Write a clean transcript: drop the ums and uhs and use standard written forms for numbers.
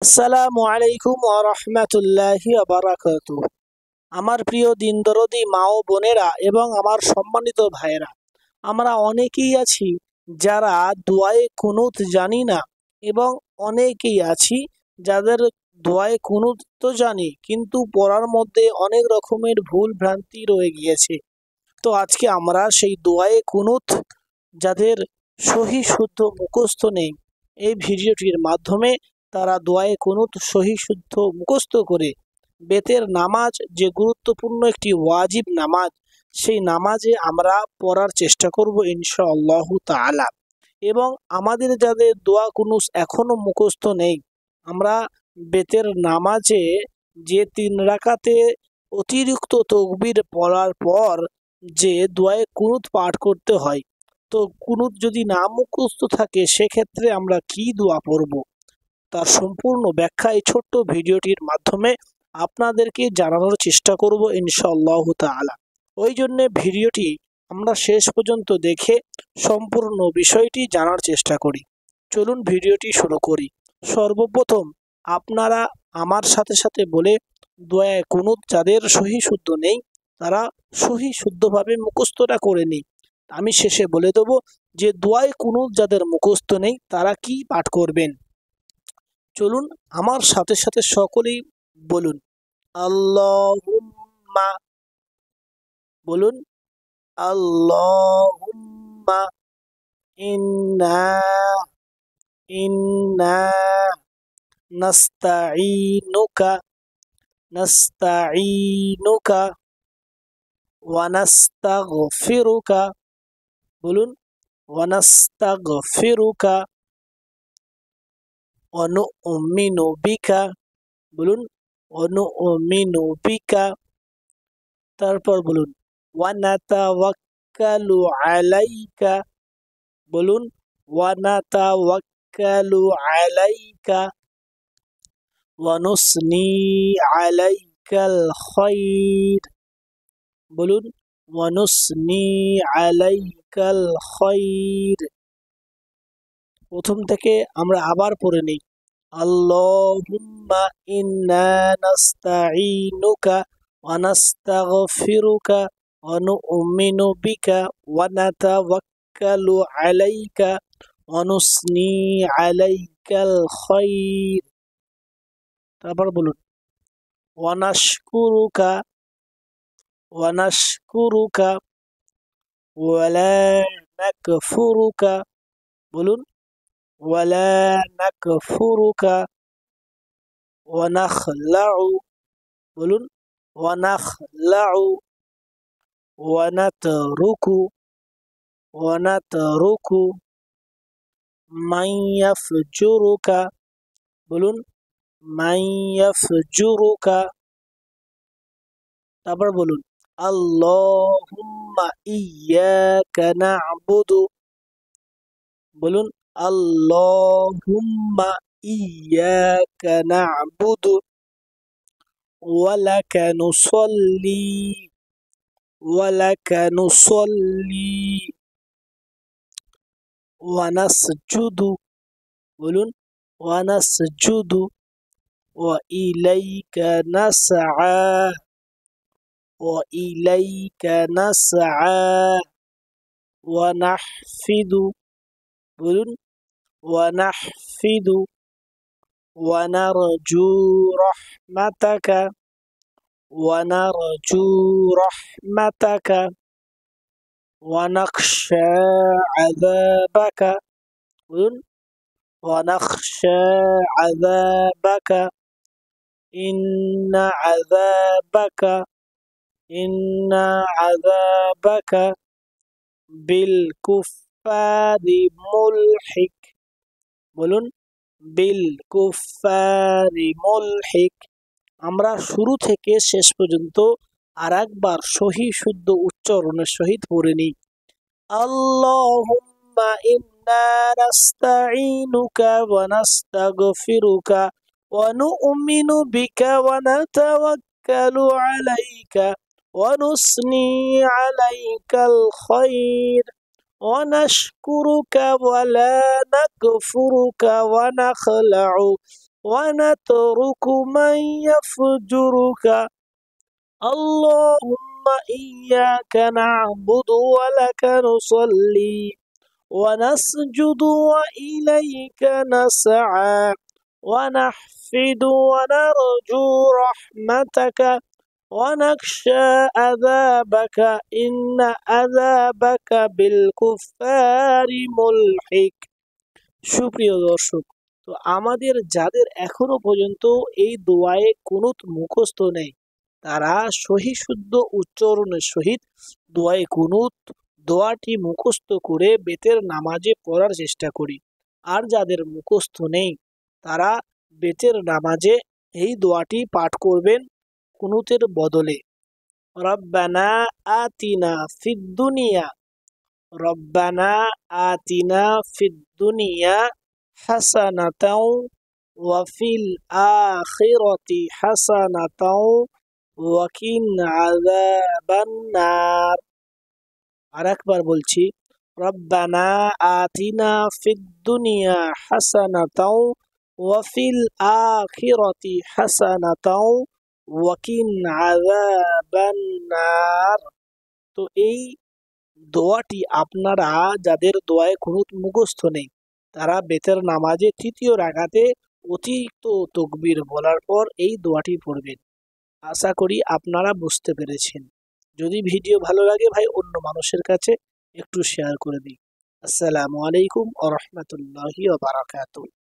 আসসালামু আলাইকুম ওয়া রাহমাতুল্লাহি ওয়া বারাকাতুহু। আমার প্রিয় দিন দরদি মা ও বোনেরা এবং আমার সম্মানিত ভাইয়েরা, আমরা অনেকেই আছি যারা দোয়ায়ে কুনুত জানি না, এবং অনেকেই আছি যাদের দোয়ায়ে কুনুত তো জানি কিন্তু পড়ার মধ্যে অনেক রকমের ভুল ভ্রান্তি রয়ে গিয়েছে। তো আজকে আমরা সেই দোয়ায়ে কুনুত যাদের সহি শুদ্ধ মুখস্থ নেই, এই ভিডিওটির মাধ্যমে তারা দোয়ায়ে কুনুত সহি শুদ্ধ মুখস্থ করে বেতের নামাজ, যে গুরুত্বপূর্ণ একটি ওয়াজিব নামাজ, সেই নামাজে আমরা পড়ার চেষ্টা করব ইনশাআল্লাহু তাআলা। এবং আমাদের যাদের দোয়া কুনুত এখনো মুখস্থ নেই, আমরা বেতের নামাজে যে 3 রাকাতে অতিরিক্ত তকবির পড়ার পর যে দোয়ায়ে কুনুত পাঠ করতে হয়, তো কুনুত যদি না মুখস্থ থাকে সেক্ষেত্রে আমরা কি দোয়া পড়ব, তার সম্পূর্ণ ব্যাখ্যা এই ছোট্ট ভিডিওটির মাধ্যমে আপনাদেরকে জানানোর চেষ্টা করব ইনশাআল্লাহ তাআলা। ওই জন্যে ভিডিওটি আমরা শেষ পর্যন্ত দেখে সম্পূর্ণ বিষয়টি জানার চেষ্টা করি। চলুন ভিডিওটি শুরু করি। সর্বপ্রথম আপনারা আমার সাথে সাথে বলে দোয়া কুনুত যাদের সহি শুদ্ধ নেই, তারা সহি শুদ্ধভাবে মুখস্থটা করে নিই। আমি শেষে বলে দেবো যে দোয়ায়ে কুনুত যাদের মুখস্থ নেই তারা কি পাঠ করবেন। চলুন আমার সাথে সাথে সকলেই বলুন আল্লাহুম্মা। বলুন আল্লাহুম্মা ইন্না ইন্না নাস্তাঈনুকা নাস্তাঈনুকা ওয়া নাস্তাগফিরুকা। বলুন ওয়া নাস্তাগফিরুকা ওয়া নু'মিনু বিকা। বলুন ওয়া নু'মিনু বিকা। তারপর বলুন ওয়া নাতাওয়াক্কালু আলাইকা। বলুন ওয়া নাতাওয়াক্কালু আলাইকা ওয়া নুসনি আলাইকাল খায়র। বলুন ওয়া নুসনি আলাইকাল খায়র। প্রথম থেকে আমরা আবার পড়ে নিই। আল্লাহুম্মা ইন্না নাস্তাঈনুকা ওয়া নাস্তাগফিরুকা ওয়া নু'মিনু বিকা ওয়া নাতাওয়াক্কালু আলাইকা ওয়া নুসনি আলাইকাল খায়র। তারপর বলুন ওয়া নাশকুরুকা ওয়া নাশকুরুকা ওয়া লা নাকফুরুকা। বলুন ওয়া লা নাকফুরুকা ওয়া নাখলাউ। বলুন ওয়া নাখলাউ ওয়া নাতরুকু মান ইয়াফজুরুকা। বলুন মান ইয়াফজুরুকা। তারপর বলুন আল্লাহুম্মা ইয়্যাকা না'বুদু। বলুন আল্লাহুম্মা ইয়্যাকা না'বুদু ওয়া লাকা নুসাল্লি ওয়া লাকা নুসাল্লি ওয়া নাসজুদু। বলুন ওয়া নাসজুদু ওয়া ইলাইকা নাসআ ওয়া ইলাইকা নাসআ ওয়া নাহফিদু। বলুন ওয়া নাহফিদু ওয়া নারজু রাহমাতাকা ওয়া নারজু রাহমাতাকা ওয়া নাখশা আযাবাকা। বলুন ওয়া নাখশা আযাবাকা ইন্না আযাবাকা ইন্না আযাবাকা বিল কুফফারি মুলহিক। বলুন বিল কুফফারি মুলহিক। আমরা শুরু থেকে শেষ পর্যন্ত আর একবার সহি শুদ্ধ উচ্চারণের সহিত পড়ে নিই। আল্লাহুম্মা ইন্না নাস্তাঈনুকা ওয়া নাস্তাগফিরুকা ওয়া নু'মিনু বিকা ওয়া নাতাওয়াক্কালু আলাইকা ওয়া নুসনি আলাইকাল খায়র ওয়া নাশকুরুকা ওয়া লা নাকফুরুকা ওয়া নাখলাউ ونترك من يفجرك اللهم إياك نعبد ولك نصلي ونسجد وإليك نسعى ونحفد ونرجو رحمتك ونخشى عذابك إن عذابك بالكفار ملحق। সুপ্রিয় দর্শক, তো আমাদের যাদের এখনো পর্যন্ত এই দোয়ায়ে কুনুত মুখস্থ নেই, তারা সহি শুদ্ধ উচ্চারণের সহিত দোয়ায়ে কুনুত দোয়াটি মুখস্থ করে বেতের নামাজে পড়ার চেষ্টা করি। আর যাদের মুখস্থ নেই, তারা বেতের নামাজে এই দোয়াটি পাঠ করবেন কুনুতের বদলে। রব্বানা আতিনা ফিদ দুনিয়া রব্বানা আতিনা ফিদ দুনিয়া হাসানাতাও ওয়া ফিল আখিরাতি হাসানাতাও ওয়া কিনা আযাবান নার। আরেকবার বলছি, রব্বানা আতিনা ফিদ দুনিয়া হাসানাতাও ওয়া ফিল আখিরাতি হাসানাতাও ওয়া কিনা আযাবান নার। তো এই দোয়াটি আপনারা যাদের দোয়ায়ে কুনুত মুখস্থ নেই, তারা বেতের নামাজে তৃতীয় রাকাতে অতিরিক্ত তাকবীর বলার পর এই দোয়াটি পড়বেন। আশা করি আপনারা বুঝতে পেরেছেন। যদি ভিডিও ভালো লাগে ভাই, অন্য মানুষের কাছে একটু শেয়ার করে দিন। আসসালামু আলাইকুম ওয়া রাহমাতুল্লাহি ওয়া বারাকাতুহু।